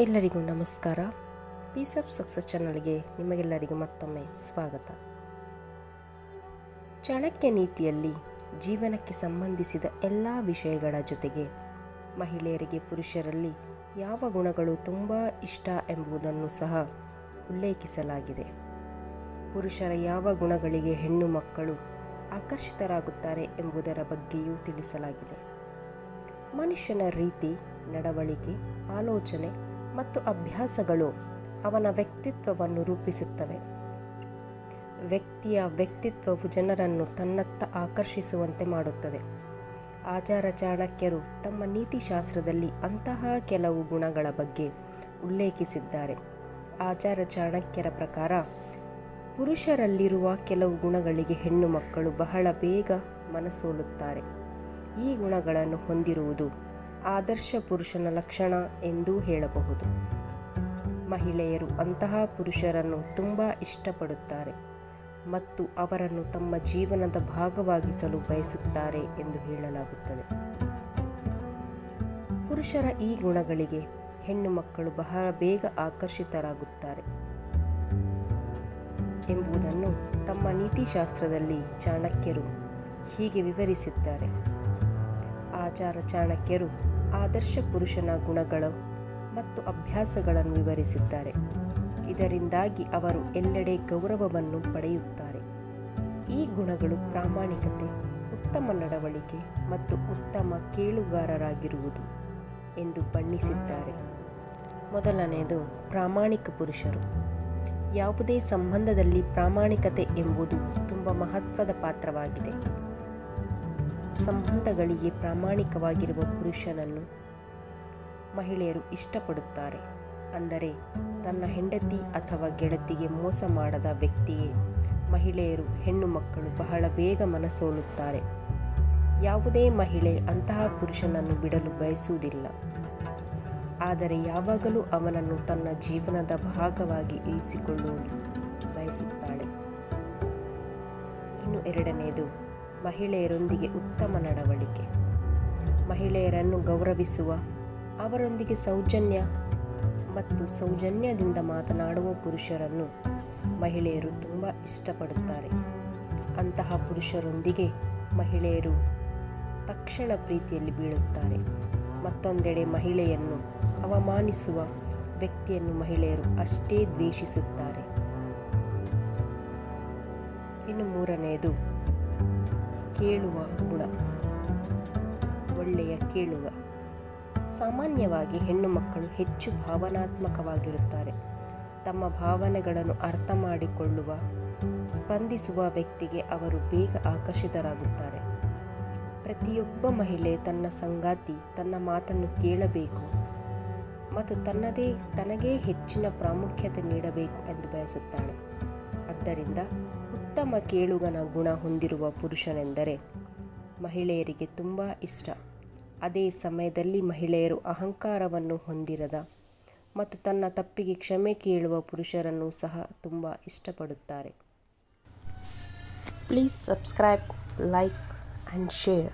ಎಲ್ಲರಿಗೂ ನಮಸ್ಕಾರ. Piece of success ಚಾನಲ್ಗೆ ನಿಮಗೆಲ್ಲರಿಗೂ ಮತ್ತೊಮ್ಮೆ ಸ್ವಾಗತ. ಚಾಣಕ್ಯ ನೀತಿಯಲ್ಲಿ ಜೀವನಕ್ಕೆ ಸಂಬಂಧಿಸಿದ ಎಲ್ಲ ವಿಷಯಗಳ ಜೊತೆಗೆ ಮಹಿಳೆಯರಿಗೆ ಪುರುಷರಲ್ಲಿ ಯಾವ ಗುಣಗಳು ತುಂಬ ಇಷ್ಟ ಎಂಬುದನ್ನು ಸಹ ಉಲ್ಲೇಖಿಸಲಾಗಿದೆ. ಪುರುಷರ ಯಾವ ಗುಣಗಳಿಗೆ ಹೆಣ್ಣು ಮಕ್ಕಳು ಆಕರ್ಷಿತರಾಗುತ್ತಾರೆ ಎಂಬುದರ ಬಗ್ಗೆಯೂ ತಿಳಿಸಲಾಗಿದೆ. ಮನುಷ್ಯನ ರೀತಿ, ನಡವಳಿಕೆ, ಆಲೋಚನೆ ಮತ್ತು ಅಭ್ಯಾಸಗಳು ಅವನ ವ್ಯಕ್ತಿತ್ವವನ್ನು ರೂಪಿಸುತ್ತವೆ. ವ್ಯಕ್ತಿಯ ವ್ಯಕ್ತಿತ್ವವು ಜನರನ್ನು ತನ್ನತ್ತ ಆಕರ್ಷಿಸುವಂತೆ ಮಾಡುತ್ತದೆ. ಆಚಾರ ಚಾಣಕ್ಯರು ತಮ್ಮ ನೀತಿಶಾಸ್ತ್ರದಲ್ಲಿ ಅಂತಹ ಕೆಲವು ಗುಣಗಳ ಬಗ್ಗೆ ಉಲ್ಲೇಖಿಸಿದ್ದಾರೆ. ಆಚಾರ ಚಾಣಕ್ಯರ ಪ್ರಕಾರ ಪುರುಷರಲ್ಲಿರುವ ಕೆಲವು ಗುಣಗಳಿಗೆ ಹೆಣ್ಣು ಮಕ್ಕಳು ಬಹಳ ಬೇಗ ಮನಸೋಲುತ್ತಾರೆ. ಈ ಗುಣಗಳನ್ನು ಹೊಂದಿರುವುದು ಆದರ್ಶ ಪುರುಷನ ಲಕ್ಷಣ ಎಂದೂ ಹೇಳಬಹುದು. ಮಹಿಳೆಯರು ಅಂತಹ ಪುರುಷರನ್ನು ತುಂಬ ಇಷ್ಟಪಡುತ್ತಾರೆ ಮತ್ತು ಅವರನ್ನು ತಮ್ಮ ಜೀವನದ ಭಾಗವಾಗಿಸಲು ಬಯಸುತ್ತಾರೆ ಎಂದು ಹೇಳಲಾಗುತ್ತದೆ. ಪುರುಷರ ಈ ಗುಣಗಳಿಗೆ ಹೆಣ್ಣು ಮಕ್ಕಳು ಬಹಳ ಬೇಗ ಆಕರ್ಷಿತರಾಗುತ್ತಾರೆ ಎಂಬುದನ್ನು ತಮ್ಮ ನೀತಿಶಾಸ್ತ್ರದಲ್ಲಿ ಚಾಣಕ್ಯರು ಹೀಗೆ ವಿವರಿಸಿದ್ದಾರೆ. ಆಚಾರ ಚಾಣಕ್ಯರು ಆದರ್ಶ ಪುರುಷನ ಗುಣಗಳು ಮತ್ತು ಅಭ್ಯಾಸಗಳನ್ನು ವಿವರಿಸಿದ್ದಾರೆ. ಇದರಿಂದಾಗಿ ಅವರು ಎಲ್ಲೆಡೆ ಗೌರವವನ್ನು ಪಡೆಯುತ್ತಾರೆ. ಈ ಗುಣಗಳು ಪ್ರಾಮಾಣಿಕತೆ, ಉತ್ತಮ ನಡವಳಿಕೆ ಮತ್ತು ಉತ್ತಮ ಕೇಳುಗಾರರಾಗಿರುವುದು ಎಂದು ಬಣ್ಣಿಸಿದ್ದಾರೆ. ಮೊದಲನೆಯದು ಪ್ರಾಮಾಣಿಕ ಪುರುಷರು. ಯಾವುದೇ ಸಂಬಂಧದಲ್ಲಿ ಪ್ರಾಮಾಣಿಕತೆ ಎಂಬುದು ತುಂಬ ಮಹತ್ವದ ಪಾತ್ರವಾಗಿದೆ. ಸಂಬಂಧಗಳಿಗೆ ಪ್ರಾಮಾಣಿಕವಾಗಿರುವ ಪುರುಷನನ್ನು ಮಹಿಳೆಯರು ಇಷ್ಟಪಡುತ್ತಾರೆ. ಅಂದರೆ ತನ್ನ ಹೆಂಡತಿ ಅಥವಾ ಗೆಳತಿಗೆ ಮೋಸ ಮಾಡದ ವ್ಯಕ್ತಿಗೆ ಮಹಿಳೆಯರು ಹೆಣ್ಣು ಮಕ್ಕಳು ಬಹಳ ಬೇಗ ಮನಸೋಲುತ್ತಾರೆ. ಯಾವುದೇ ಮಹಿಳೆ ಅಂತಹ ಪುರುಷನನ್ನು ಬಿಡಲು ಬಯಸುವುದಿಲ್ಲ, ಆದರೆ ಯಾವಾಗಲೂ ಅವನನ್ನು ತನ್ನ ಜೀವನದ ಭಾಗವಾಗಿ ಇರಿಸಿಕೊಳ್ಳಲು ಬಯಸುತ್ತಾಳೆ. ಇನ್ನು ಎರಡನೆಯದು ಮಹಿಳೆಯರೊಂದಿಗೆ ಉತ್ತಮ ನಡವಳಿಕೆ. ಮಹಿಳೆಯರನ್ನು ಗೌರವಿಸುವ, ಅವರೊಂದಿಗೆ ಸೌಜನ್ಯದಿಂದ ಮಾತನಾಡುವ ಪುರುಷರನ್ನು ಮಹಿಳೆಯರು ತುಂಬ ಇಷ್ಟಪಡುತ್ತಾರೆ. ಅಂತಹ ಪುರುಷರೊಂದಿಗೆ ಮಹಿಳೆಯರು ತಕ್ಷಣ ಪ್ರೀತಿಯಲ್ಲಿ ಬೀಳುತ್ತಾರೆ. ಮತ್ತೊಂದೆಡೆ ಮಹಿಳೆಯನ್ನು ಅವಮಾನಿಸುವ ವ್ಯಕ್ತಿಯನ್ನು ಮಹಿಳೆಯರು ಅಷ್ಟೇ ದ್ವೇಷಿಸುತ್ತಾರೆ. ಇನ್ನು ಮೂರನೆಯದು ಕೇಳುವ ಗುಣ. ಒಳ್ಳೆಯ ಕೇಳುಗ. ಸಾಮಾನ್ಯವಾಗಿ ಹೆಣ್ಣು ಮಕ್ಕಳು ಹೆಚ್ಚು ಭಾವನಾತ್ಮಕವಾಗಿರುತ್ತಾರೆ. ತಮ್ಮ ಭಾವನೆಗಳನ್ನು ಅರ್ಥ ಮಾಡಿಕೊಳ್ಳುವ, ಸ್ಪಂದಿಸುವ ವ್ಯಕ್ತಿಗೆ ಅವರು ಬೇಗ ಆಕರ್ಷಿತರಾಗುತ್ತಾರೆ. ಪ್ರತಿಯೊಬ್ಬ ಮಹಿಳೆ ತನ್ನ ಸಂಗಾತಿ ತನ್ನ ಮಾತನ್ನು ಕೇಳಬೇಕು ಮತ್ತು ತನಗೇ ಹೆಚ್ಚಿನ ಪ್ರಾಮುಖ್ಯತೆ ನೀಡಬೇಕು ಎಂದು ಬಯಸುತ್ತಾಳೆ. ಆದ್ದರಿಂದ ಉತ್ತಮ ಕೇಳುಗನ ಗುಣ ಹೊಂದಿರುವ ಪುರುಷನೆಂದರೆ ಮಹಿಳೆಯರಿಗೆ ತುಂಬ ಇಷ್ಟ. ಅದೇ ಸಮಯದಲ್ಲಿ ಮಹಿಳೆಯರು ಅಹಂಕಾರವನ್ನು ಹೊಂದಿರದ ಮತ್ತು ತನ್ನ ತಪ್ಪಿಗೆ ಕ್ಷಮೆ ಕೇಳುವ ಪುರುಷರನ್ನು ಸಹ ತುಂಬ ಇಷ್ಟಪಡುತ್ತಾರೆ. Please subscribe, like and share.